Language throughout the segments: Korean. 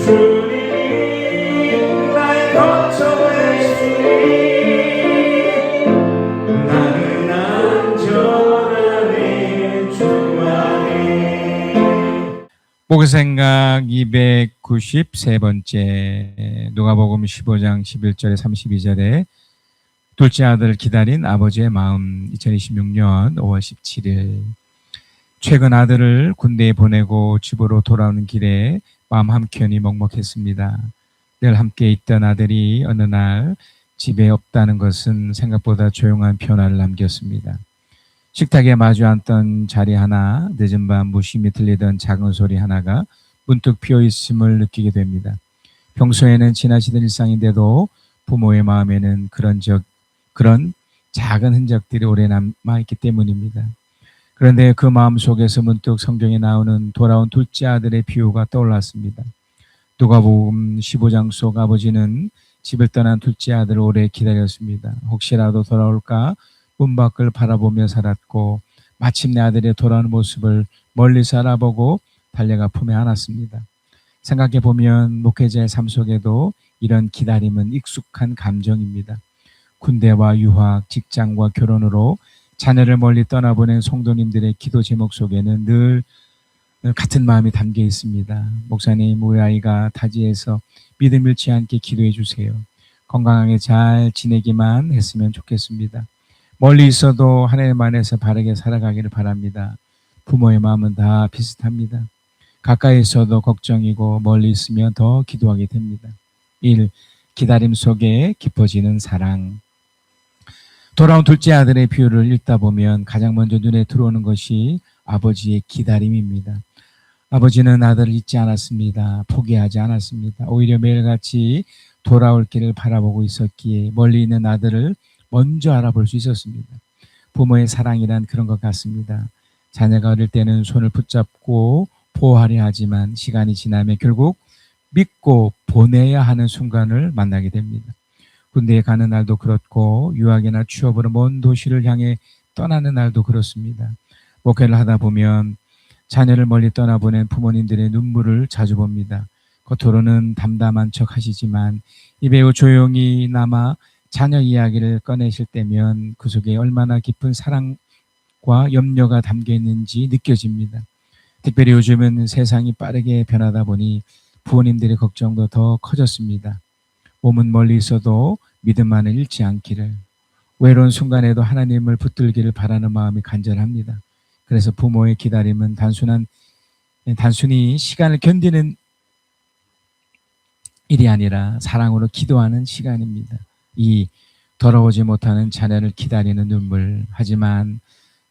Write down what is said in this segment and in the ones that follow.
주님 나의 걱정을 주님 나는 안전하네 주 안에. 목요생각 293번째, 누가복음 15장 11절에 32절에 둘째 아들을 기다린 아버지의 마음. 2026년 5월 17일, 최근 아들을 군대에 보내고 집으로 돌아오는 길에 마음 한켠이 먹먹했습니다. 늘 함께 있던 아들이 어느 날 집에 없다는 것은 생각보다 조용한 변화를 남겼습니다. 식탁에 마주 앉던 자리 하나, 늦은 밤 무심히 들리던 작은 소리 하나가 문득 비어있음을 느끼게 됩니다. 평소에는 지나치던 일상인데도 부모의 마음에는 그런 작은 흔적들이 오래 남아있기 때문입니다. 그런데 그 마음 속에서 문득 성경에 나오는 돌아온 둘째 아들의 비유가 떠올랐습니다. 누가복음 15장 속 아버지는 집을 떠난 둘째 아들을 오래 기다렸습니다. 혹시라도 돌아올까 문 밖을 바라보며 살았고, 마침내 아들의 돌아오는 모습을 멀리서 알아보고 달려가 품에 안았습니다. 생각해보면 목회자의 삶 속에도 이런 기다림은 익숙한 감정입니다. 군대와 유학, 직장과 결혼으로 자녀를 멀리 떠나보낸 성도님들의 기도 제목 속에는 늘 같은 마음이 담겨 있습니다. 목사님, 우리 아이가 타지에서 믿음 잃지 않게 기도해 주세요. 건강하게 잘 지내기만 했으면 좋겠습니다. 멀리 있어도 하나님 안에서 바르게 살아가기를 바랍니다. 부모의 마음은 다 비슷합니다. 가까이 있어도 걱정이고 멀리 있으면 더 기도하게 됩니다. 1. 기다림 속에 깊어지는 사랑. 돌아온 둘째 아들의 비유를 읽다 보면 가장 먼저 눈에 들어오는 것이 아버지의 기다림입니다. 아버지는 아들을 잊지 않았습니다. 포기하지 않았습니다. 오히려 매일같이 돌아올 길을 바라보고 있었기에 멀리 있는 아들을 먼저 알아볼 수 있었습니다. 부모의 사랑이란 그런 것 같습니다. 자녀가 어릴 때는 손을 붙잡고 보호하려 하지만 시간이 지나면 결국 믿고 보내야 하는 순간을 만나게 됩니다. 군대에 가는 날도 그렇고 유학이나 취업으로 먼 도시를 향해 떠나는 날도 그렇습니다. 목회를 하다 보면 자녀를 멀리 떠나보낸 부모님들의 눈물을 자주 봅니다. 겉으로는 담담한 척 하시지만 입에 조용히 남아 자녀 이야기를 꺼내실 때면 그 속에 얼마나 깊은 사랑과 염려가 담겨 있는지 느껴집니다. 특별히 요즘은 세상이 빠르게 변하다 보니 부모님들의 걱정도 더 커졌습니다. 몸은 멀리 있어도 믿음만을 잃지 않기를, 외로운 순간에도 하나님을 붙들기를 바라는 마음이 간절합니다. 그래서 부모의 기다림은 단순히 시간을 견디는 일이 아니라 사랑으로 기도하는 시간입니다. 이 돌아오지 못하는 자녀를 기다리는 눈물. 하지만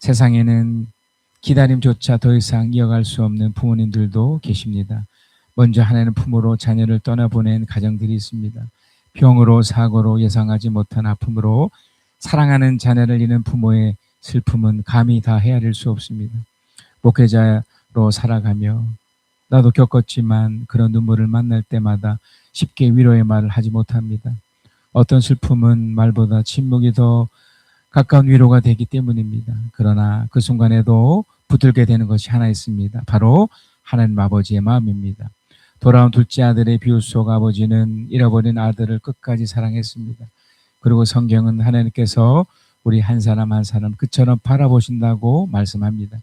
세상에는 기다림조차 더 이상 이어갈 수 없는 부모님들도 계십니다. 먼저 하나님 품으로 자녀를 떠나보낸 가정들이 있습니다. 병으로, 사고로, 예상하지 못한 아픔으로 사랑하는 자녀를 잃는 부모의 슬픔은 감히 다 헤아릴 수 없습니다. 목회자로 살아가며 나도 겪었지만 그런 눈물을 만날 때마다 쉽게 위로의 말을 하지 못합니다. 어떤 슬픔은 말보다 침묵이 더 가까운 위로가 되기 때문입니다. 그러나 그 순간에도 붙들게 되는 것이 하나 있습니다. 바로 하나님 아버지의 마음입니다. 돌아온 둘째 아들의 비유 속 아버지는 잃어버린 아들을 끝까지 사랑했습니다. 그리고 성경은 하나님께서 우리 한 사람 한 사람 그처럼 바라보신다고 말씀합니다.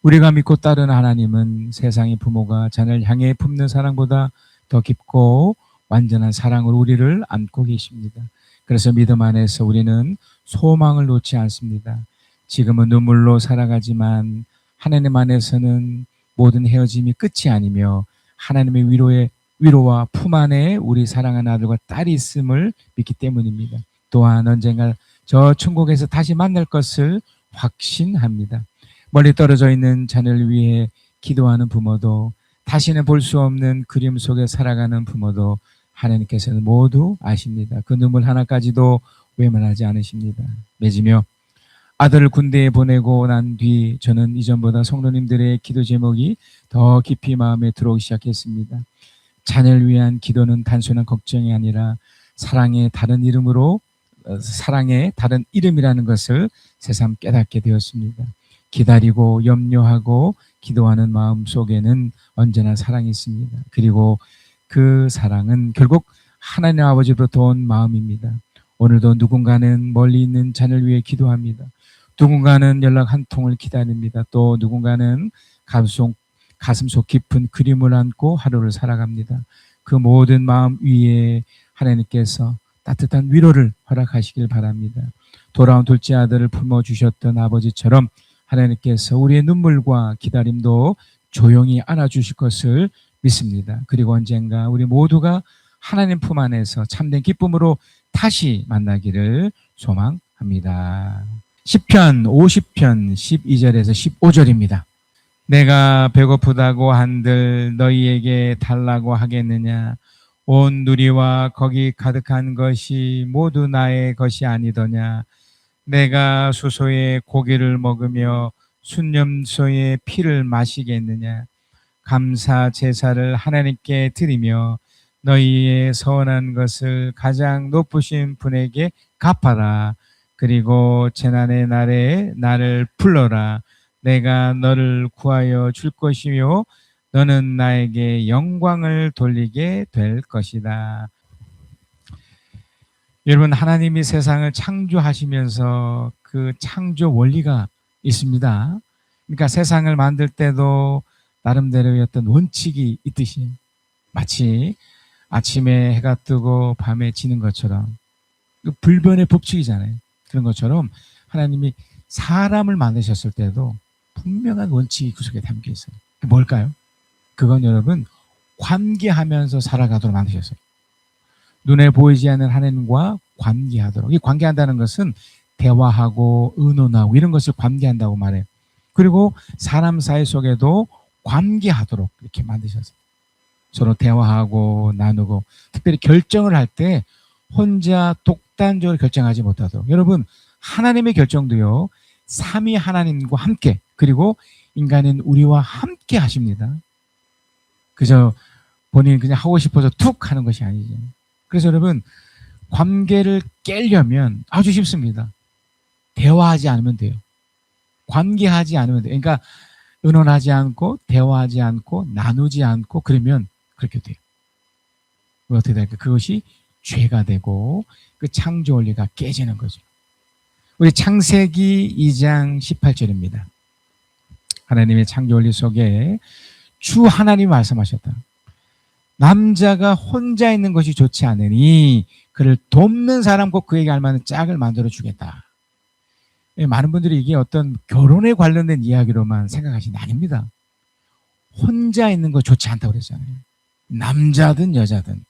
우리가 믿고 따르는 하나님은 세상의 부모가 자녀를 향해 품는 사랑보다 더 깊고 완전한 사랑으로 우리를 안고 계십니다. 그래서 믿음 안에서 우리는 소망을 놓지 않습니다. 지금은 눈물로 살아가지만 하나님 안에서는 모든 헤어짐이 끝이 아니며 하나님의 위로와 품 안에 우리 사랑하는 아들과 딸이 있음을 믿기 때문입니다. 또한 언젠가 저 천국에서 다시 만날 것을 확신합니다. 멀리 떨어져 있는 자녀를 위해 기도하는 부모도, 다시는 볼 수 없는 그림 속에 살아가는 부모도 하나님께서는 모두 아십니다. 그 눈물 하나까지도 외면하지 않으십니다. 맺으며 아들을 군대에 보내고 난 뒤 저는 이전보다 성도님들의 기도 제목이 더 깊이 마음에 들어오기 시작했습니다. 자녀를 위한 기도는 단순한 걱정이 아니라 사랑의 다른 이름이라는 것을 새삼 깨닫게 되었습니다. 기다리고 염려하고 기도하는 마음 속에는 언제나 사랑이 있습니다. 그리고 그 사랑은 결국 하나님 아버지로부터 온 마음입니다. 오늘도 누군가는 멀리 있는 자녀를 위해 기도합니다. 누군가는 연락 한 통을 기다립니다. 또 누군가는 가슴 속 깊은 그림을 안고 하루를 살아갑니다. 그 모든 마음 위에 하나님께서 따뜻한 위로를 허락하시길 바랍니다. 돌아온 둘째 아들을 품어주셨던 아버지처럼 하나님께서 우리의 눈물과 기다림도 조용히 안아주실 것을 믿습니다. 그리고 언젠가 우리 모두가 하나님 품 안에서 참된 기쁨으로 다시 만나기를 소망합니다. 시편 50편 12절에서 15절입니다. 내가 배고프다고 한들 너희에게 달라고 하겠느냐? 온 누리와 거기 가득한 것이 모두 나의 것이 아니더냐? 내가 수소의 고기를 먹으며 순념소의 피를 마시겠느냐? 감사 제사를 하나님께 드리며 너희의 서원한 것을 가장 높으신 분에게 갚아라. 그리고 재난의 날에 나를 불러라. 내가 너를 구하여 줄 것이며 너는 나에게 영광을 돌리게 될 것이다. 여러분, 하나님이 세상을 창조하시면서 그 창조 원리가 있습니다. 그러니까 세상을 만들 때도 나름대로의 어떤 원칙이 있듯이 마치 아침에 해가 뜨고 밤에 지는 것처럼 그 불변의 법칙이잖아요. 그런 것처럼 하나님이 사람을 만드셨을 때도 분명한 원칙이 그 속에 담겨 있어요. 뭘까요? 그건 여러분 관계하면서 살아가도록 만드셨어요. 눈에 보이지 않는 하나님과 관계하도록. 이 관계한다는 것은 대화하고 의논하고 이런 것을 관계한다고 말해요. 그리고 사람 사이 속에도 관계하도록 이렇게 만드셨어요. 서로 대화하고 나누고 특별히 결정을 할 때 혼자 독단적으로 결정하지 못하도록. 여러분, 하나님의 결정도요, 삼위 하나님과 함께, 그리고 인간인 우리와 함께 하십니다. 그저 본인이 그냥 하고 싶어서 툭 하는 것이 아니죠. 그래서 여러분, 관계를 깨려면 아주 쉽습니다. 대화하지 않으면 돼요. 관계하지 않으면 돼요. 그러니까 의논하지 않고 대화하지 않고 나누지 않고 그러면 그렇게 돼요. 어떻게 될까? 그것이 죄가 되고 그 창조 원리가 깨지는 거죠. 우리 창세기 2장 18절입니다. 하나님의 창조 원리 속에 주 하나님이 말씀하셨다. 남자가 혼자 있는 것이 좋지 않으니 그를 돕는 사람 곧 그에게 알만한 짝을 만들어 주겠다. 많은 분들이 이게 어떤 결혼에 관련된 이야기로만 생각하시는 게 아닙니다. 혼자 있는 거 좋지 않다고 그랬잖아요. 남자든 여자든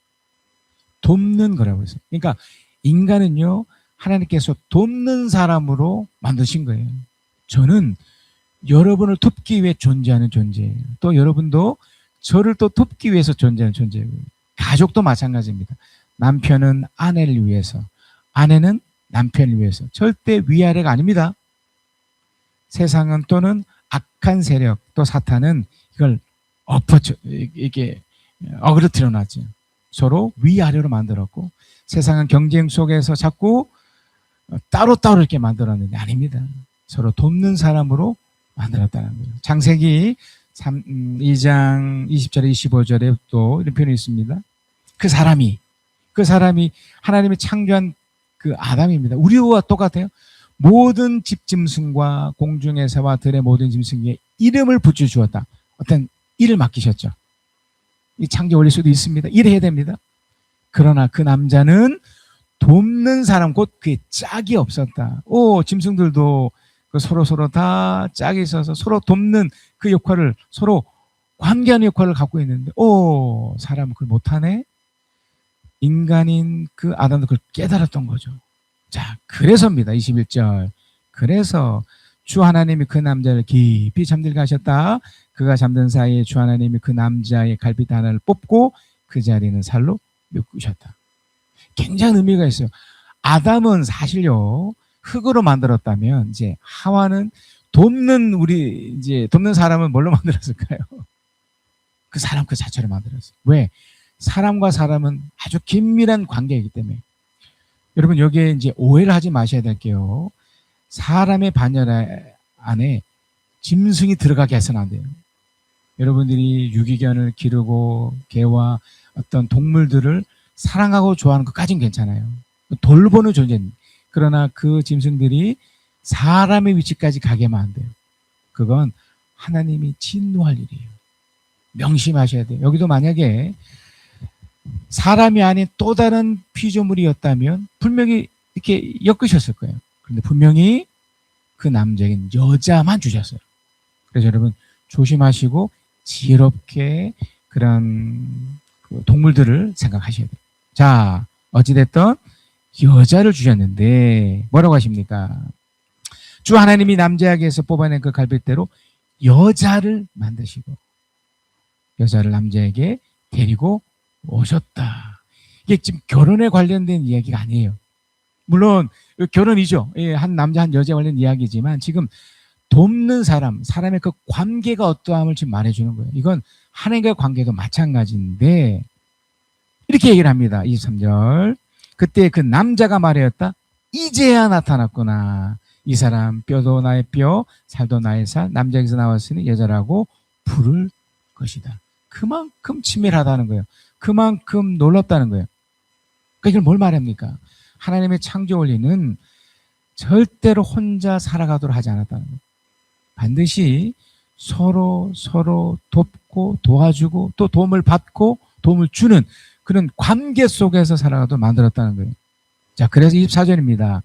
돕는 거라고 했어요. 그러니까 인간은요, 하나님께서 돕는 사람으로 만드신 거예요. 저는 여러분을 돕기 위해 존재하는 존재예요. 또 여러분도 저를 또 돕기 위해서 존재하는 존재예요. 가족도 마찬가지입니다. 남편은 아내를 위해서, 아내는 남편을 위해서. 절대 위아래가 아닙니다. 세상은 또는 악한 세력, 또 사탄은 이걸 이게 어그러뜨려 놨죠. 서로 위아래로 만들었고, 세상은 경쟁 속에서 자꾸 따로따로 이렇게 만들었는데 아닙니다. 서로 돕는 사람으로 만들었다는 거예요. 창세기 2장 20절에 25절에 또 이런 표현이 있습니다. 그 사람이 하나님이 창조한 그 아담입니다. 우리와 똑같아요. 모든 집짐승과 공중에서와 들의 모든 짐승에게 이름을 붙여주었다. 어떤 일을 맡기셨죠. 이 창조 원리 수도 있습니다. 일해야 됩니다. 그러나 그 남자는 돕는 사람, 곧 그의 짝이 없었다. 짐승들도 서로 다 짝이 있어서 서로 돕는 그 역할을, 서로 관계하는 역할을 갖고 있는데, 사람은 그걸 못하네? 인간인 그 아담도 그걸 깨달았던 거죠. 자, 그래서입니다. 21절. 그래서 주 하나님이 그 남자를 깊이 잠들게 하셨다. 그가 잠든 사이에 주 하나님이 그 남자의 갈빗 하나를 뽑고 그 자리는 살로 메꾸셨다. 굉장히 의미가 있어요. 아담은 사실요, 흙으로 만들었다면 이제 하와는 돕는 사람은 뭘로 만들었을까요? 그 사람 그 자체로 만들었어요. 왜? 사람과 사람은 아주 긴밀한 관계이기 때문에. 여러분, 여기에 이제 오해를 하지 마셔야 될게요. 사람의 반열 안에 짐승이 들어가게 해서는 안 돼요. 여러분들이 유기견을 기르고 개와 어떤 동물들을 사랑하고 좋아하는 것까진 괜찮아요. 돌보는 존재입니다. 그러나 그 짐승들이 사람의 위치까지 가게만 안 돼요. 그건 하나님이 진노할 일이에요. 명심하셔야 돼요. 여기도 만약에 사람이 아닌 또 다른 피조물이었다면 분명히 이렇게 엮으셨을 거예요. 그런데 분명히 그 남자에겐 여자만 주셨어요. 그래서 여러분 조심하시고 지혜롭게 그런 그 동물들을 생각하셔야 돼요. 자, 어찌됐든 여자를 주셨는데 뭐라고 하십니까? 주 하나님이 남자에게서 뽑아낸 그 갈빗대로 여자를 만드시고 여자를 남자에게 데리고 오셨다. 이게 지금 결혼에 관련된 이야기가 아니에요. 물론 결혼이죠. 한 남자 한 여자에 관련 이야기지만 지금 돕는 사람의 그 관계가 어떠함을 지금 말해주는 거예요. 이건 하나님과의 관계도 마찬가지인데 이렇게 얘기를 합니다. 23절. 그때 그 남자가 말하였다. 이제야 나타났구나. 이 사람 뼈도 나의 뼈, 살도 나의 살, 남자에게서 나왔으니 여자라고 부를 것이다. 그만큼 친밀하다는 거예요. 그만큼 놀랍다는 거예요. 그러니까 이걸 뭘 말합니까? 하나님의 창조 원리는 절대로 혼자 살아가도록 하지 않았다는 거예요. 반드시 서로 돕고 도와주고 또 도움을 받고 도움을 주는 그런 관계 속에서 살아가도록 만들었다는 거예요. 자, 그래서 24절입니다.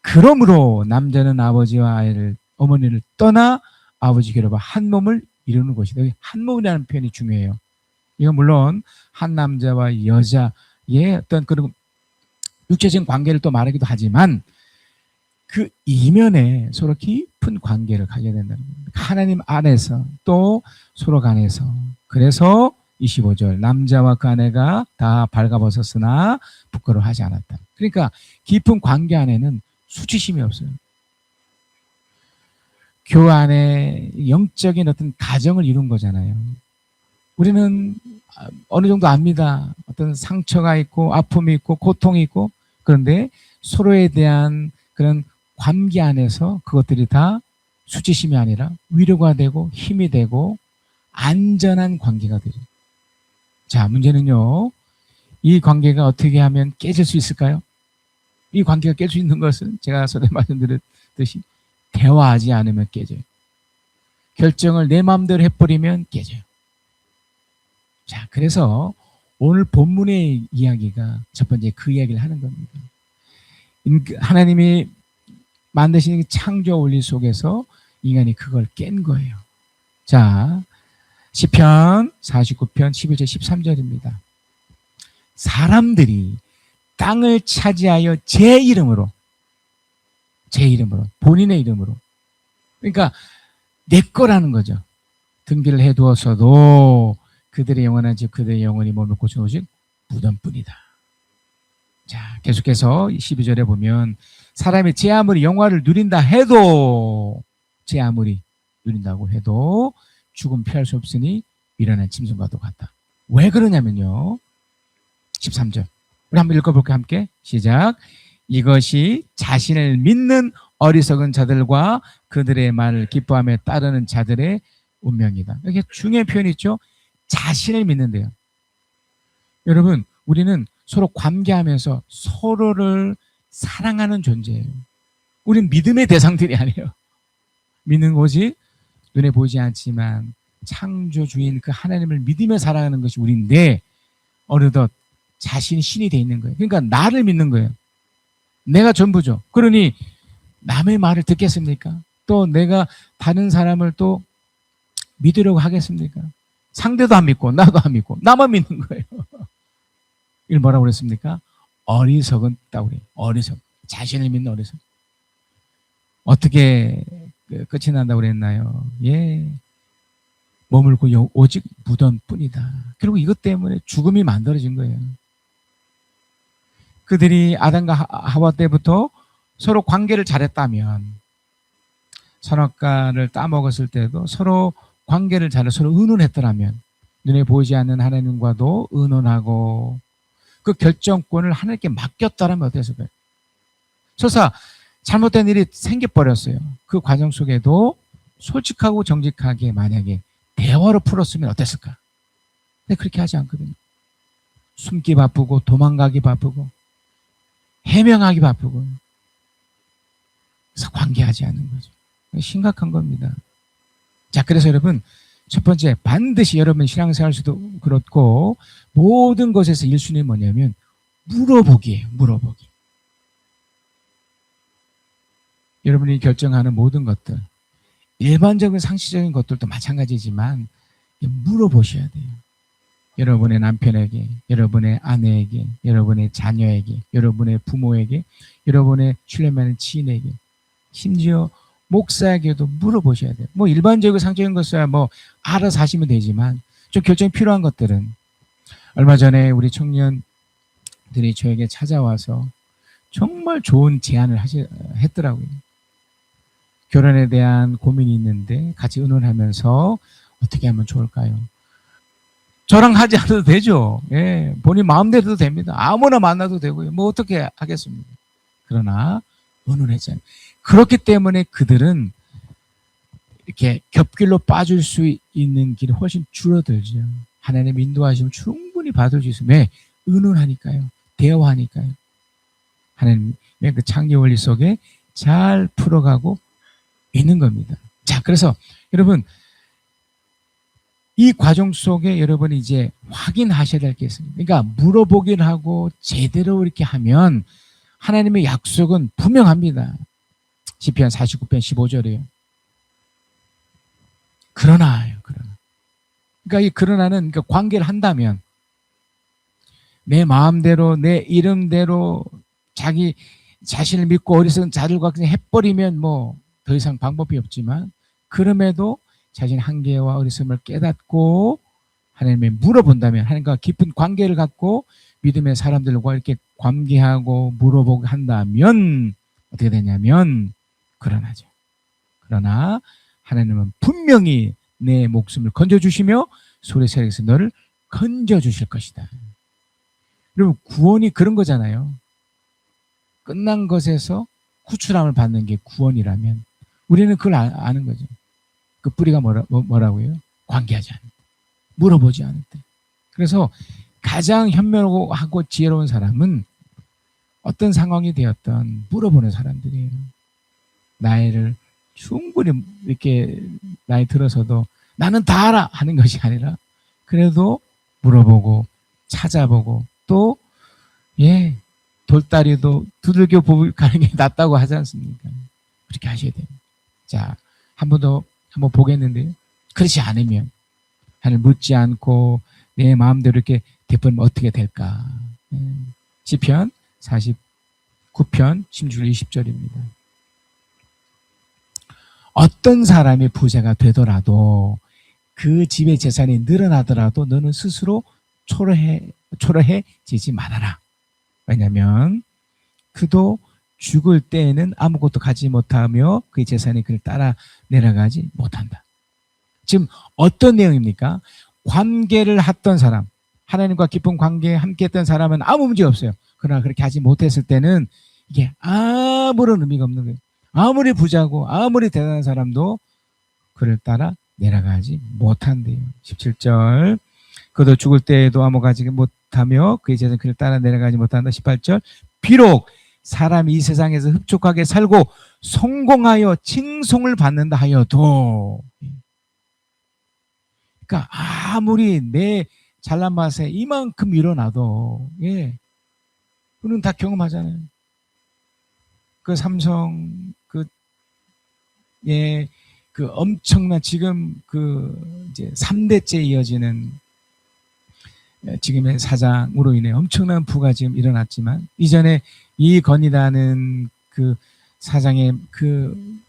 그러므로 남자는 아버지와 어머니를 떠나 아버지 곁으로 한 몸을 이루는 것이다. 여기 한 몸이라는 표현이 중요해요. 이건 물론 한 남자와 여자의 어떤 그런 육체적인 관계를 또 말하기도 하지만 그 이면에 서로 깊은 관계를 가져야 된다는 겁니다. 하나님 안에서 또 서로 간에서. 그래서 25절 남자와 그 아내가 다 발가벗었으나 부끄러워하지 않았다. 그러니까 깊은 관계 안에는 수치심이 없어요. 교회 안에 영적인 어떤 가정을 이룬 거잖아요. 우리는 어느 정도 압니다. 어떤 상처가 있고 아픔이 있고 고통이 있고 그런데 서로에 대한 그런 관계 안에서 그것들이 다 수치심이 아니라 위로가 되고 힘이 되고 안전한 관계가 되죠. 자, 문제는요. 이 관계가 어떻게 하면 깨질 수 있을까요? 이 관계가 깰 수 있는 것은 제가 전에 말씀드렸듯이 대화하지 않으면 깨져요. 결정을 내 마음대로 해버리면 깨져요. 자, 그래서 오늘 본문의 이야기가 첫 번째 그 이야기를 하는 겁니다. 하나님이 만드신 창조 원리 속에서 인간이 그걸 깬 거예요. 자, 시편 49편 11절 13절입니다. 사람들이 땅을 차지하여 제 이름으로 본인의 이름으로 그러니까 내 거라는 거죠. 등기를 해두었어도 그들의 영원한 집 그들의 영원히 몸을 고쳐 오신 무덤뿐이다. 자, 계속해서 12절에 보면 사람이 제 아무리 영화를 누린다 해도 제 아무리 누린다고 해도 죽음 피할 수 없으니 미련한 짐승과도 같다. 왜 그러냐면요. 13절 우리 한번 읽어볼까요? 함께 시작. 이것이 자신을 믿는 어리석은 자들과 그들의 말을 기뻐하며 따르는 자들의 운명이다. 이게 중요한 표현이 있죠. 자신을 믿는데요. 여러분 우리는 서로 관계하면서 서로를 사랑하는 존재예요. 우리는 믿음의 대상들이 아니에요. 믿는 오직 눈에 보이지 않지만 창조주인 그 하나님을 믿으며 살아가는 것이 우리인데 어느덧 자신이 신이 돼 있는 거예요. 그러니까 나를 믿는 거예요. 내가 전부죠. 그러니 남의 말을 듣겠습니까? 또 내가 다른 사람을 또 믿으려고 하겠습니까? 상대도 안 믿고 나도 안 믿고 나만 믿는 거예요. 이걸 뭐라고 그랬습니까? 어리석은 따구리. 어리석. 자신을 믿는 어리석. 어떻게 끝이 난다고 그랬나요? 예. 머물고 오직 무덤뿐이다. 그리고 이것 때문에 죽음이 만들어진 거예요. 그들이 아담과 하와 때부터 서로 관계를 잘했다면 선악과를 따먹었을 때도 서로 관계를 잘해 서로 의논했더라면 눈에 보이지 않는 하나님과도 의논하고 그 결정권을 하나님께 맡겼다라면 어땠을까요? 설사 잘못된 일이 생겨버렸어요. 그 과정 속에도 솔직하고 정직하게 만약에 대화로 풀었으면 어땠을까? 근데 그렇게 하지 않거든요. 숨기 바쁘고 도망가기 바쁘고 해명하기 바쁘고 그래서 관계하지 않는 거죠. 심각한 겁니다. 자, 그래서 여러분 첫 번째 반드시 여러분 신앙생활에서도 그렇고 모든 것에서 1순위 뭐냐면 물어보기예요. 물어보기. 여러분이 결정하는 모든 것들 일반적인 상식적인 것들도 마찬가지지만 물어보셔야 돼요. 여러분의 남편에게, 여러분의 아내에게, 여러분의 자녀에게, 여러분의 부모에게, 여러분의 신뢰하는 지인에게, 심지어 목사에게도 물어보셔야 돼요. 뭐 일반적이고 상식적인 것이야 뭐 알아서 하시면 되지만 좀 결정이 필요한 것들은 얼마 전에 우리 청년들이 저에게 찾아와서 정말 좋은 제안을 했더라고요. 결혼에 대한 고민이 있는데 같이 의논하면서 어떻게 하면 좋을까요? 저랑 하지 않아도 되죠. 예, 본인 마음대로도 됩니다. 아무나 만나도 되고요. 뭐 어떻게 하겠습니까? 그러나 의논했잖아요. 그렇기 때문에 그들은 이렇게 겹길로 빠질 수 있는 길이 훨씬 줄어들죠. 하나님 인도하시면 충분히 받을 수 있어요. 왜? 의논하니까요. 대화하니까요. 하나님의 그 창조 원리 속에 잘 풀어가고 있는 겁니다. 자, 그래서 여러분 이 과정 속에 여러분이 이제 확인하셔야 될 게 있습니다. 그러니까 물어보긴 하고 제대로 이렇게 하면 하나님의 약속은 분명합니다. 시편 49편 15절이에요. 그러나요. 그러니까 이 그러나는 그러니까 관계를 한다면 내 마음대로 내 이름대로 자기 자신을 믿고 어리석은 자들과 그냥 해버리면 뭐 더 이상 방법이 없지만 그럼에도 자신의 한계와 어리석음을 깨닫고 하나님께 물어본다면 하나님과 깊은 관계를 갖고 믿음의 사람들과 이렇게 관계하고 물어보고 한다면 어떻게 되냐면 그러나죠. 그러나 하나님은 분명히 내 목숨을 건져주시며 소리새에서 너를 건져주실 것이다. 여러분 구원이 그런 거잖아요. 끝난 것에서 구출함을 받는 게 구원이라면 우리는 그걸 아는 거죠. 그 뿌리가 뭐라고요? 관계하지 않을 때. 물어보지 않을 때. 그래서 가장 현명하고 지혜로운 사람은 어떤 상황이 되었던 물어보는 사람들이에요. 나이를 충분히 이렇게 나이 들어서도 나는 다 알아 하는 것이 아니라 그래도 물어보고 찾아보고 또 돌다리도 두들겨 가는 게 낫다고 하지 않습니까? 그렇게 하셔야 돼요. 자, 한 번 더 한번 보겠는데요. 그렇지 않으면 하나님 묻지 않고 내 마음대로 이렇게 되버리면 어떻게 될까? 시편 49편 16절 20절입니다. 어떤 사람이 부자가 되더라도 그 집의 재산이 늘어나더라도 너는 스스로 초라해지지 말아라. 왜냐하면 그도 죽을 때에는 아무것도 가지 못하며 그의 재산이 그를 따라 내려가지 못한다. 지금 어떤 내용입니까? 관계를 했던 사람, 하나님과 깊은 관계에 함께했던 사람은 아무 문제 없어요. 그러나 그렇게 하지 못했을 때는 이게 아무런 의미가 없는 거예요. 아무리 부자고 아무리 대단한 사람도 그를 따라 내려가지 못한대요. 17절 그도 죽을 때에도 아무 가지 못하며 그의 재산이 그를 따라 내려가지 못한다. 18절 비록 사람이 이 세상에서 흡족하게 살고 성공하여 칭송을 받는다 하여도 그러니까 아무리 내 잘난 맛에 이만큼 일어나도 그는 다 경험하잖아요. 그 삼성 그 엄청난 지금 이제 3대째 이어지는 지금의 사장으로 인해 엄청난 부가 지금 일어났지만 이전에 이건희라는 그 사장의 그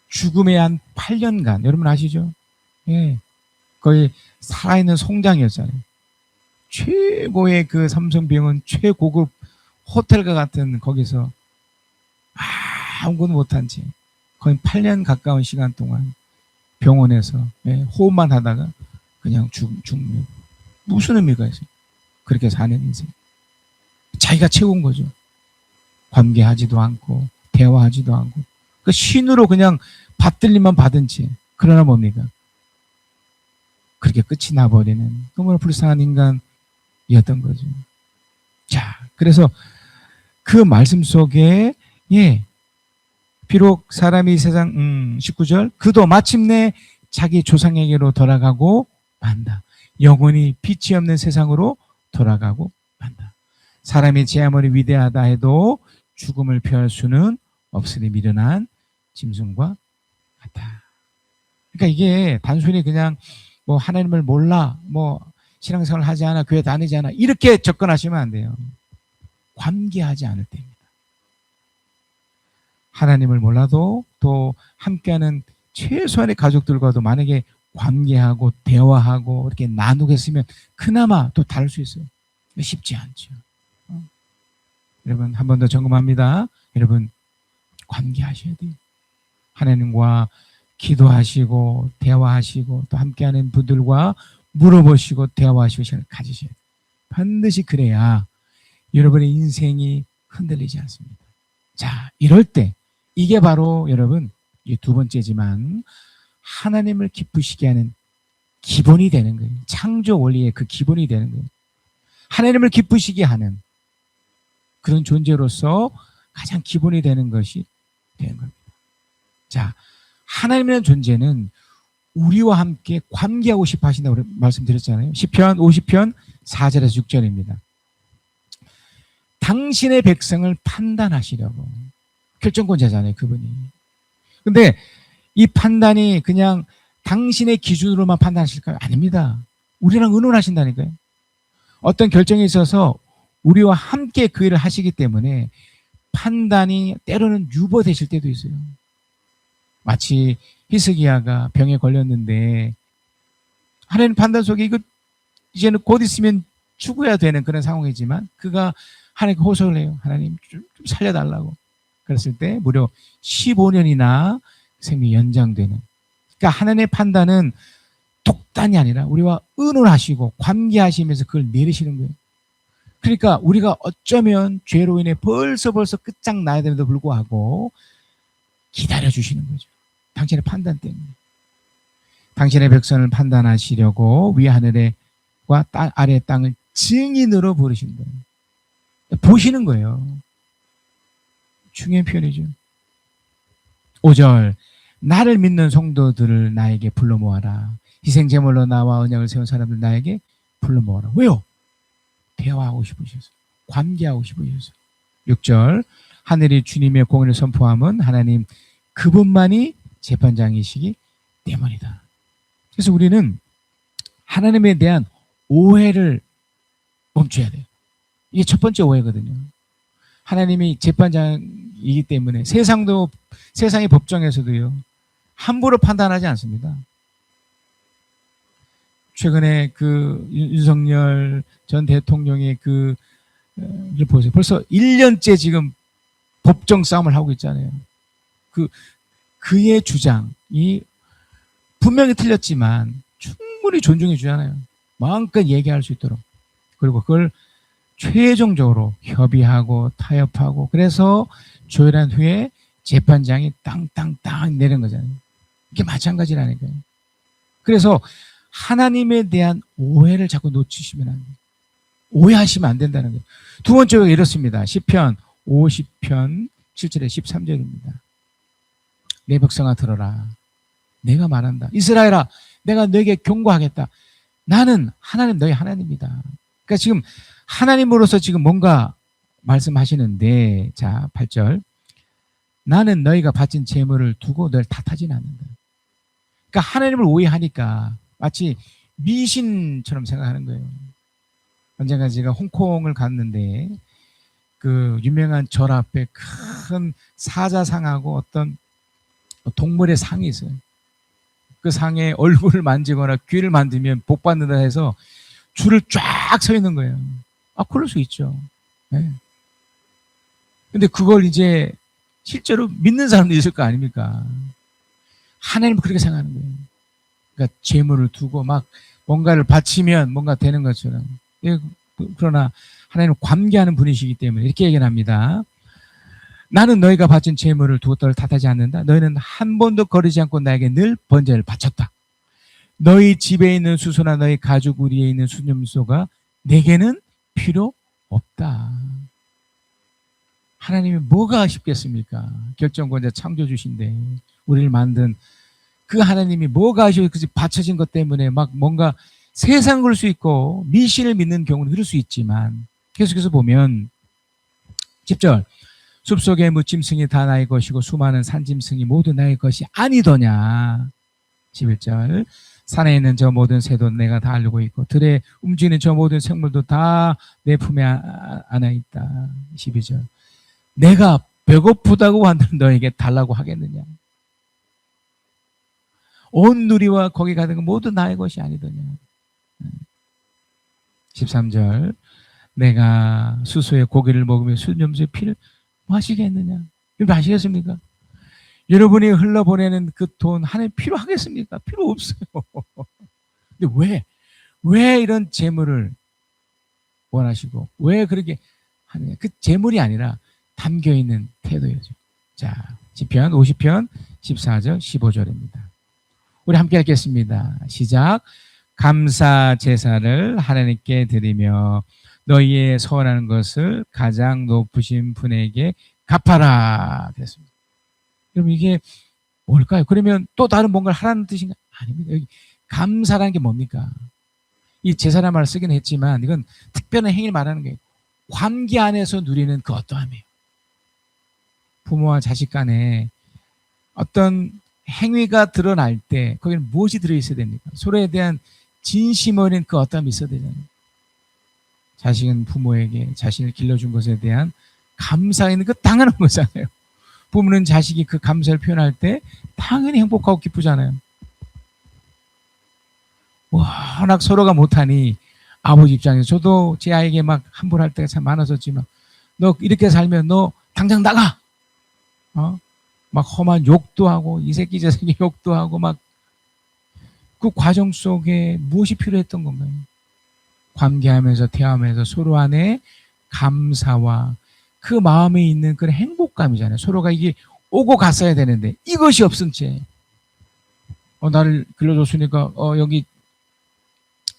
죽음의 한 8년간 여러분 아시죠? 거의 살아있는 송장이었잖아요. 최고의 그 삼성병원 최고급 호텔과 같은 거기서 아무것도 못한 채 거의 8년 가까운 시간 동안 병원에서 호흡만 하다가 그냥 죽는 무슨 의미가 있어요? 그렇게 사는 인생. 자기가 최고인 거죠. 관계하지도 않고 대화하지도 않고 그 신으로 그냥 받들림만 받은 채. 그러나 뭡니까? 그렇게 끝이 나버리는 너무나 불쌍한 인간이었던 거죠. 자, 그래서 그 말씀 속에 비록 사람이 세상 19절 그도 마침내 자기 조상에게로 돌아가고 만다. 영원히 빛이 없는 세상으로 돌아가고 만다. 사람이 제 아무리 위대하다 해도 죽음을 피할 수는 없으니 미련한 짐승과 같다. 그러니까 이게 단순히 그냥 뭐 하나님을 몰라, 뭐 신앙생활 하지 않아, 교회 다니지 않아 이렇게 접근하시면 안 돼요. 관계하지 않을 때입니다. 하나님을 몰라도 또 함께하는 최소한의 가족들과도 만약에 관계하고 대화하고 이렇게 나누겠으면 그나마 또 다를 수 있어요. 쉽지 않죠. 여러분 한 번 더 점검합니다. 여러분 관계하셔야 돼요. 하나님과 기도하시고 대화하시고 또 함께하는 분들과 물어보시고 대화하시고 시간을 가지셔야 돼요. 반드시 그래야 여러분의 인생이 흔들리지 않습니다. 자, 이럴 때 이게 바로 여러분 두 번째지만 하나님을 기쁘시게 하는 기본이 되는 거예요. 창조 원리의 그 기본이 되는 거예요. 하나님을 기쁘시게 하는 그런 존재로서 가장 기본이 되는 것이 되는 겁니다. 자, 하나님이라는 존재는 우리와 함께 관계하고 싶어 하신다고 말씀드렸잖아요. 시편 50편 4절에서 6절입니다. 당신의 백성을 판단하시려고. 결정권자잖아요, 그분이. 근데 이 판단이 그냥 당신의 기준으로만 판단하실까요? 아닙니다. 우리랑 의논하신다니까요. 어떤 결정에 있어서 우리와 함께 그 일을 하시기 때문에 판단이 때로는 유보되실 때도 있어요. 마치 히스기야가 병에 걸렸는데 하나님 판단 속에 이거 이제는 곧 있으면 죽어야 되는 그런 상황이지만 그가 하나님께 호소를 해요. 하나님 좀 살려달라고. 그랬을 때 무려 15년이나 생명이 연장되는. 그러니까 하나님의 판단은 독단이 아니라 우리와 의논하시고 관계하시면서 그걸 내리시는 거예요. 그러니까 우리가 어쩌면 죄로 인해 벌써 끝장나야 됨에도 불구하고 기다려주시는 거죠. 당신의 판단 때문에. 당신의 백성을 판단하시려고 위 하늘과 아래 땅을 증인으로 부르신 거예요. 보시는 거예요. 중요한 표현이죠. 5절 나를 믿는 성도들을 나에게 불러 모아라. 희생제물로 나와 언약을 세운 사람들 나에게 불러 모아라. 왜요? 대화하고 싶으셔서, 관계하고 싶으셔서. 6절 하늘이 주님의 공의를 선포함은 하나님 그분만이 재판장이시기 때문이다. 그래서 우리는 하나님에 대한 오해를 멈춰야 돼요. 이게 첫 번째 오해거든요. 하나님이 재판장이기 때문에 세상의 법정에서도요 함부로 판단하지 않습니다. 최근에 그 윤석열 전 대통령의 이걸 보세요. 벌써 1년째 지금 법정 싸움을 하고 있잖아요. 그의 주장이 분명히 틀렸지만 충분히 존중해 주잖아요. 마음껏 얘기할 수 있도록. 그리고 그걸 최종적으로 협의하고 타협하고 그래서 조율한 후에 재판장이 땅땅땅 내린 거잖아요. 이게 마찬가지라니까요. 그래서 하나님에 대한 오해를 자꾸 놓치시면 안 돼요. 오해하시면 안 된다는 거예요. 두 번째가 이렇습니다. 시편 50편 7절에 13절입니다. 내 백성아 들어라. 내가 말한다. 이스라엘아 내가 너에게 경고하겠다. 나는 하나님 너희 하나님이다. 그러니까 지금 하나님으로서 지금 뭔가 말씀하시는데 자 8절 나는 너희가 바친 재물을 두고 널 탓하지는 않는다. 그러니까 하나님을 오해하니까 마치 미신처럼 생각하는 거예요. 언젠가 제가 홍콩을 갔는데 그 유명한 절 앞에 큰 사자상하고 어떤 동물의 상이 있어요. 그 상에 얼굴을 만지거나 귀를 만지면 복 받는다 해서 줄을 쫙 서 있는 거예요. 아, 그럴 수 있죠. 네. 근데 그걸 이제 실제로 믿는 사람도 있을 거 아닙니까? 하나님은 그렇게 생각하는 거예요. 그러니까 재물을 두고 막 뭔가를 바치면 뭔가 되는 것처럼. 그러나 하나님은 관계하는 분이시기 때문에 이렇게 얘기를 합니다. 나는 너희가 바친 재물을 두고 너를 탓하지 않는다. 너희는 한 번도 거르지 않고 나에게 늘 번제를 바쳤다. 너희 집에 있는 수소나 너희 가죽 우리에 있는 수염소가 내게는 필요 없다. 하나님이 뭐가 아쉽겠습니까? 결정권자 창조주신데 우리를 만든 그 하나님이 뭐가 아쉬워요? 그 받쳐진 것 때문에 막 뭔가 세상 그럴 수 있고 미신을 믿는 경우는 그럴 수 있지만 계속해서 보면 10절 숲속의 무짐승이 다 나의 것이고 수많은 산짐승이 모두 나의 것이 아니더냐. 11절 산에 있는 저 모든 새도 내가 다 알고 있고 들에 움직이는 저 모든 생물도 다 내 품에 안아 있다. 12절 내가 배고프다고 한들 너에게 달라고 하겠느냐. 온 누리와 거기 가는 건 모두 나의 것이 아니더냐. 13절 내가 수소의 고기를 먹으며 수염소의 피를 마시겠느냐. 여러분 아시겠습니까? 여러분이 흘러보내는 그 돈 하나님 필요하겠습니까? 필요 없어요. 근데 왜 이런 재물을 원하시고 왜 그렇게 하느냐. 그 재물이 아니라 담겨있는 태도였죠. 자, 시편 50편 14절 15절입니다. 우리 함께 읽겠습니다. 시작. 감사 제사를 하나님께 드리며 너희의 서원하는 것을 가장 높으신 분에게 갚아라. 그랬습니다. 그럼 이게 뭘까요? 그러면 또 다른 뭔가를 하라는 뜻인가? 아닙니다. 여기 감사라는 게 뭡니까? 이 제사라는 말을 쓰긴 했지만 이건 특별한 행위를 말하는 거예요. 관계 안에서 누리는 그 어떠함이에요. 부모와 자식 간에 어떤 행위가 드러날 때 거기는 무엇이 들어있어야 됩니까? 서로에 대한 진심 어린 그 어떠함이 있어야 되잖아요. 자식은 부모에게 자신을 길러준 것에 대한 감사 있는 그 당연한 거잖아요. 부모는 자식이 그 감사를 표현할 때 당연히 행복하고 기쁘잖아요. 워낙 서로가 못하니 아버지 입장에서 저도 제 아이에게 막 함부로 할 때가 참 많았었지만 너 이렇게 살면 너 당장 나가! 막 험한 욕도 하고 이 새끼 저 새끼 욕도 하고 막 그 과정 속에 무엇이 필요했던 건가요? 관계하면서 대화하면서 서로 안에 감사와 그 마음에 있는 그런 행복감이잖아요. 서로가 이게 오고 갔어야 되는데 이것이 없은 채 나를 길러줬으니까 여기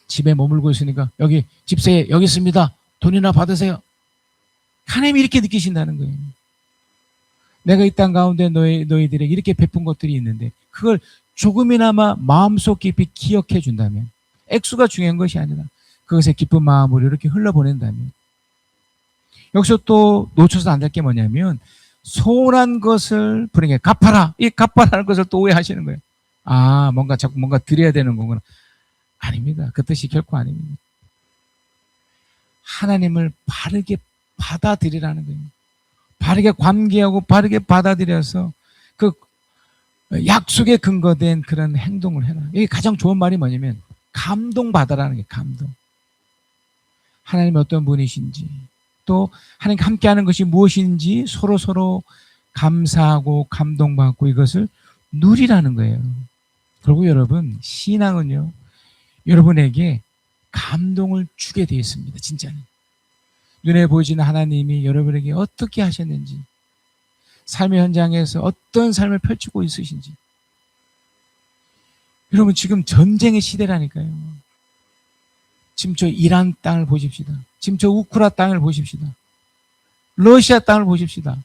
집에 머물고 있으니까 여기 집세 여기 있습니다. 돈이나 받으세요. 하나님이 이렇게 느끼신다는 거예요. 내가 이 땅 가운데 너희들에게 이렇게 베푼 것들이 있는데 그걸 조금이나마 마음속 깊이 기억해 준다면 액수가 중요한 것이 아니라 그것의 기쁜 마음으로 이렇게 흘러보낸다면 여기서 또 놓쳐서 안 될 게 뭐냐면 소원한 것을 불행해 갚아라. 이 갚아라는 것을 또 오해하시는 거예요. 뭔가 자꾸 뭔가 드려야 되는 거구나. 아닙니다. 그 뜻이 결코 아닙니다. 하나님을 바르게 받아들이라는 거예요. 바르게 관계하고 바르게 받아들여서 그 약속에 근거된 그런 행동을 해라. 이게 가장 좋은 말이 뭐냐면 감동받아라는 게 감동. 하나님이 어떤 분이신지 또 하나님과 함께하는 것이 무엇인지 서로 감사하고 감동받고 이것을 누리라는 거예요. 그리고 여러분 신앙은요 여러분에게 감동을 주게 되어 있습니다. 진짜는. 눈에 보이지는 하나님이 여러분에게 어떻게 하셨는지 삶의 현장에서 어떤 삶을 펼치고 있으신지 여러분 지금 전쟁의 시대라니까요. 지금 저 이란 땅을 보십시다. 지금 저 우크라 땅을 보십시다. 러시아 땅을 보십시다.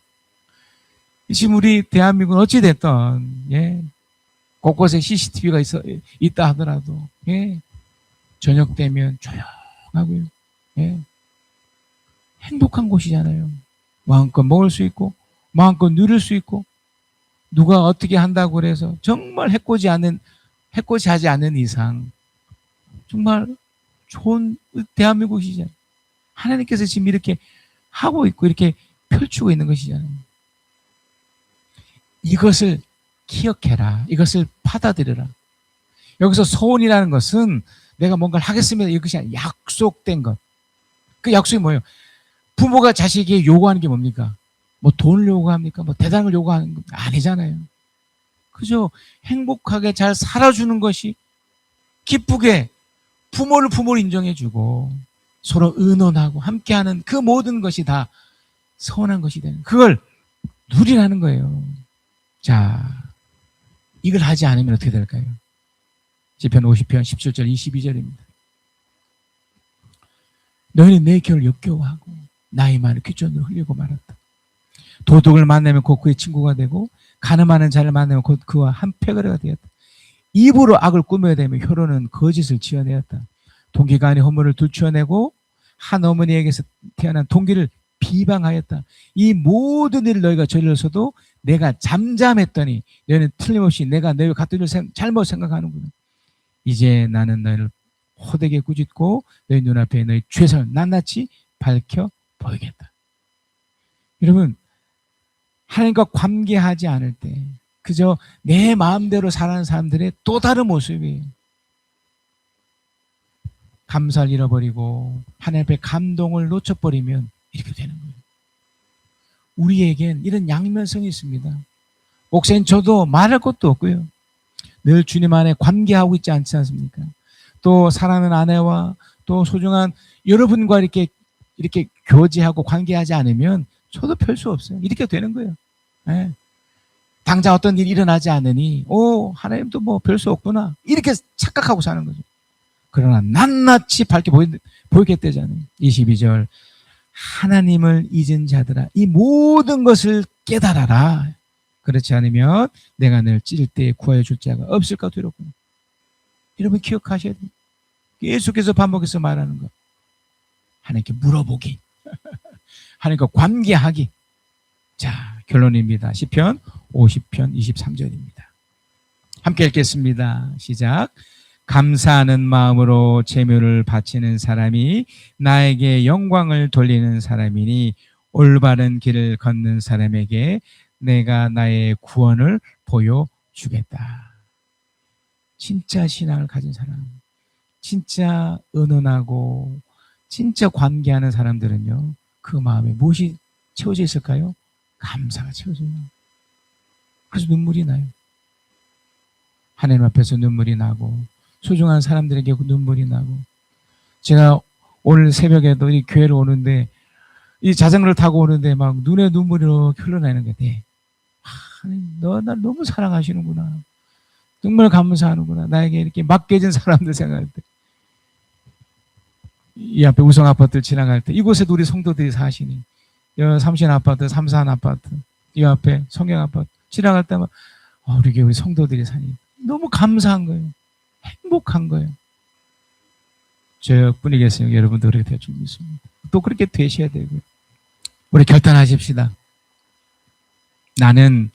지금 우리 대한민국은 어찌됐든 곳곳에 CCTV가 있다 하더라도 저녁 되면 조용하고요. 행복한 곳이잖아요. 마음껏 먹을 수 있고 마음껏 누릴 수 있고 누가 어떻게 한다고 그래서 정말 해코지하지 않는 이상 정말 좋은 대한민국이잖아요. 하나님께서 지금 이렇게 하고 있고 이렇게 펼치고 있는 것이잖아요. 이것을 기억해라. 이것을 받아들여라. 여기서 소원이라는 것은 내가 뭔가를 하겠습니다. 이것이 아니라 약속된 것. 그 약속이 뭐예요? 부모가 자식에게 요구하는 게 뭡니까? 뭐 돈을 요구합니까? 뭐 대단을 요구하는 거 아니잖아요. 그죠? 행복하게 잘 살아주는 것이 기쁘게 부모를 인정해주고 서로 의논하고 함께하는 그 모든 것이 다 선한 것이 되는 그걸 누리라는 거예요. 자, 이걸 하지 않으면 어떻게 될까요? 시편 50편 17절 22절입니다. 너희는 내 길을 역겨워하고 나의 말을 귓전으로 흘리고 말았다. 도둑을 만나면 곧 그의 친구가 되고 가늠하는 자를 만나면 곧 그와 한패거리가 되었다. 입으로 악을 꾸며대며 혀로는 거짓을 지어내었다. 동기가 아닌 허물을 둘치어내고 한 어머니에게서 태어난 동기를 비방하였다. 이 모든 일을 너희가 저질러서도 내가 잠잠했더니 너희는 틀림없이 내가 너희와 같은 일을 잘못 생각하는구나. 이제 나는 너희를 호되게 꾸짖고 너희 눈앞에 너희 죄성을 낱낱이 밝혀 보이겠다. 여러분, 하나님과 관계하지 않을 때 그저 내 마음대로 살아가는 사람들의 또 다른 모습이에요. 감사를 잃어버리고 하나님 앞에 감동을 놓쳐버리면 이렇게 되는 거예요. 우리에겐 이런 양면성이 있습니다. 목사님, 저도 말할 것도 없고요. 늘 주님 안에 관계하고 있지 않지 않습니까? 또 사랑하는 아내와 또 소중한 여러분과 이렇게 교제하고 관계하지 않으면 저도 별 수 없어요. 이렇게 되는 거예요. 네. 당장 어떤 일이 일어나지 않으니 하나님도 뭐 별 수 없구나 이렇게 착각하고 사는 거죠. 그러나 낱낱이 밝게 보이겠다잖아요. 22절 하나님을 잊은 자들아 이 모든 것을 깨달아라. 그렇지 않으면 내가 늘 찔 때 구하여 줄 자가 없을까 두렵구나. 여러분 기억하셔야 돼요. 계속해서 반복해서 말하는 거. 하나님께 물어보기. 하나님과 관계하기. 자, 결론입니다. 시편 50편 23절입니다. 함께 읽겠습니다. 시작. 감사하는 마음으로 제물을 바치는 사람이 나에게 영광을 돌리는 사람이니 올바른 길을 걷는 사람에게 내가 나의 구원을 보여주겠다. 진짜 신앙을 가진 사람, 진짜 은은하고 진짜 관계하는 사람들은요, 그 마음에 무엇이 채워져 있을까요? 감사가 채워져요. 그래서 눈물이 나요. 하나님 앞에서 눈물이 나고 소중한 사람들에게 눈물이 나고. 제가 오늘 새벽에도 이 교회를 오는데 이 자전거를 타고 오는데 막 눈에 눈물이 흘러나는 게 돼. 하나님, 너 날 너무 사랑하시는구나. 정말 감사하는구나. 나에게 이렇게 맡겨진 사람들 생각할 때. 이 앞에 우성 아파트를 지나갈 때 이곳에도 우리 성도들이 사시니 삼신 아파트, 삼산 아파트, 이 앞에 성경 아파트 지나갈 때만 우리 교회 성도들이 사니 너무 감사한 거예요. 행복한 거예요. 저뿐이겠어요. 여러분도 그렇게 될 줄 믿습니다. 또 그렇게 되셔야 되고요. 우리 결단하십시다. 나는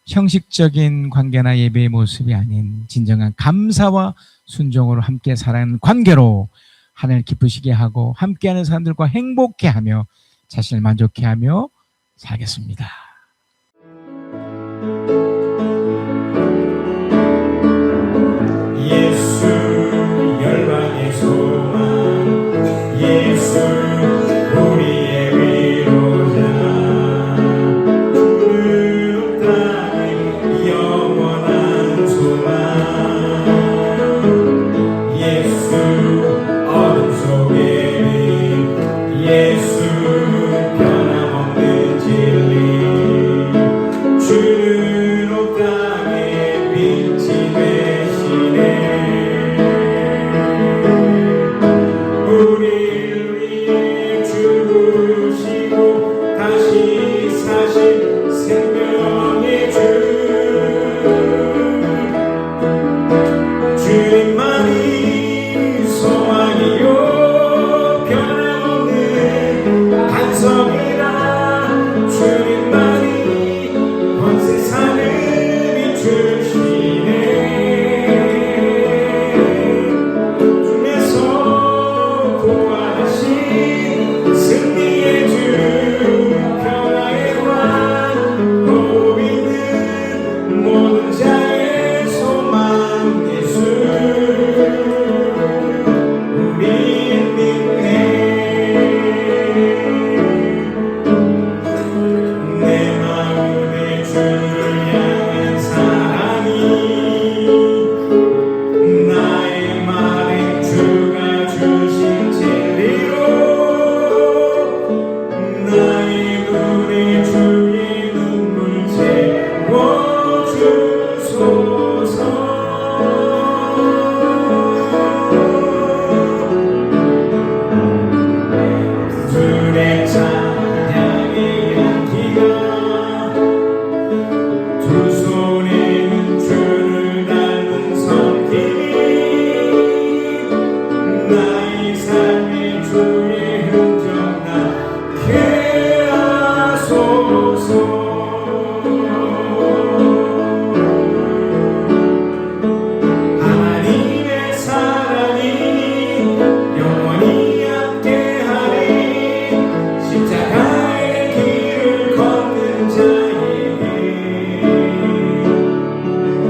형식적인 관계나 예배의 모습이 아닌 진정한 감사와 순종으로 함께 살아가는 관계로 하나님을 기쁘시게 하고 함께하는 사람들과 행복해 하며 자신을 만족해 하며 살겠습니다. 예수 열방의 소망 예수 우리의 위로자 그 땅의 영원한 소망 예수 어둠 속에 빛 예수 변함없는 진리 주의 찬양의 연기가 두 손에는 주를 닮은 섬김이 나의 삶의 주의 흔적 나게 하소서. 하나님의 사랑이 영원히 함께하리. 십자가의 길을 걷는 자에게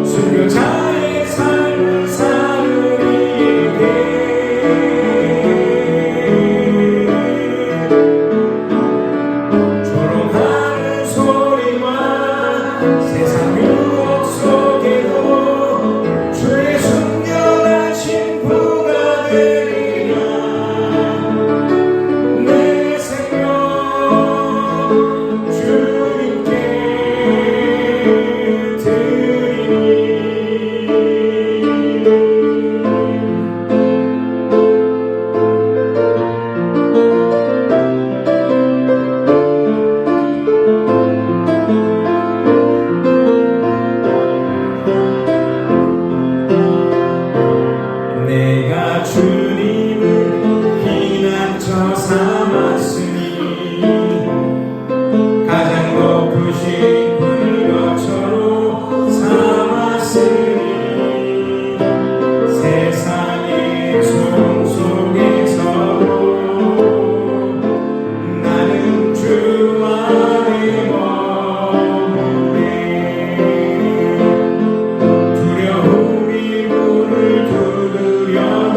순교자의 삶을 사는 이에게 조롱하는 소리와 세상 유혹 속에도 주의 순결한 신부가 되리라. 내 생명 주님께 드리니. 내가 주님을 피난처 삼았으니 가장 높으신 굴거처로 삼았으니 세상의 소음 속에서도 나는 주 안에 머무네. 두려움이 문을 두드려도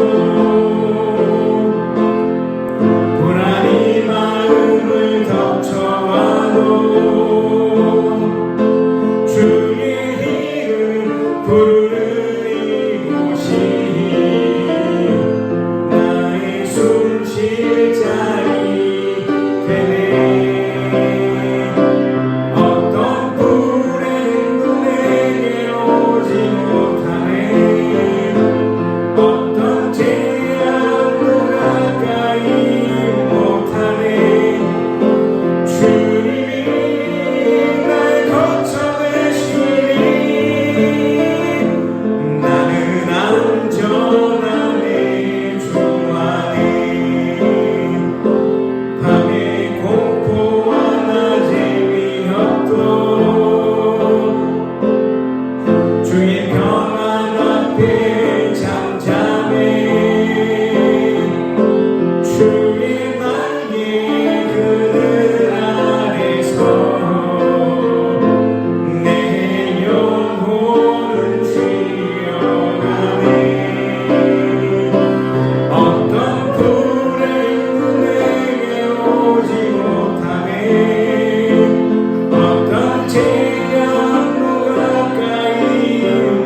불안이 마음을 덮쳐와도 주의 이름 부르는 이곳이 나의 숨쉴 자리 되네. 어떤 불행도 내게 오지 못하네. 어떤 재앙도 가까이 못하네. 주님이 날 거쳐내시니 나는 안전하네. 주 안에 밤의 공포와 낮의 위협도 주의 평안 앞에 잠잠해. 주의 날개 그늘 아래서 내 영혼은 쉬어가네. 어떤 불행도 내게 오지 못하네. 어떤 재앙도 가까이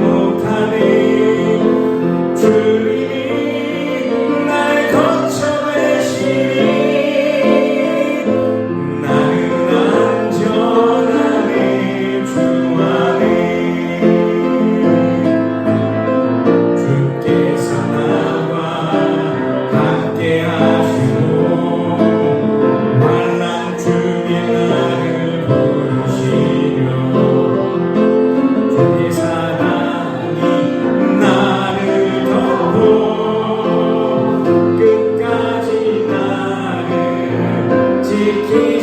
못하네. 주님이 날 거쳐내시니 나는 안전하네. 주 안에 주께서 나와 함께 하시고 환난 중에 나를 부르시며 주의 사랑이 나를 덮어 끝까지 나를 지키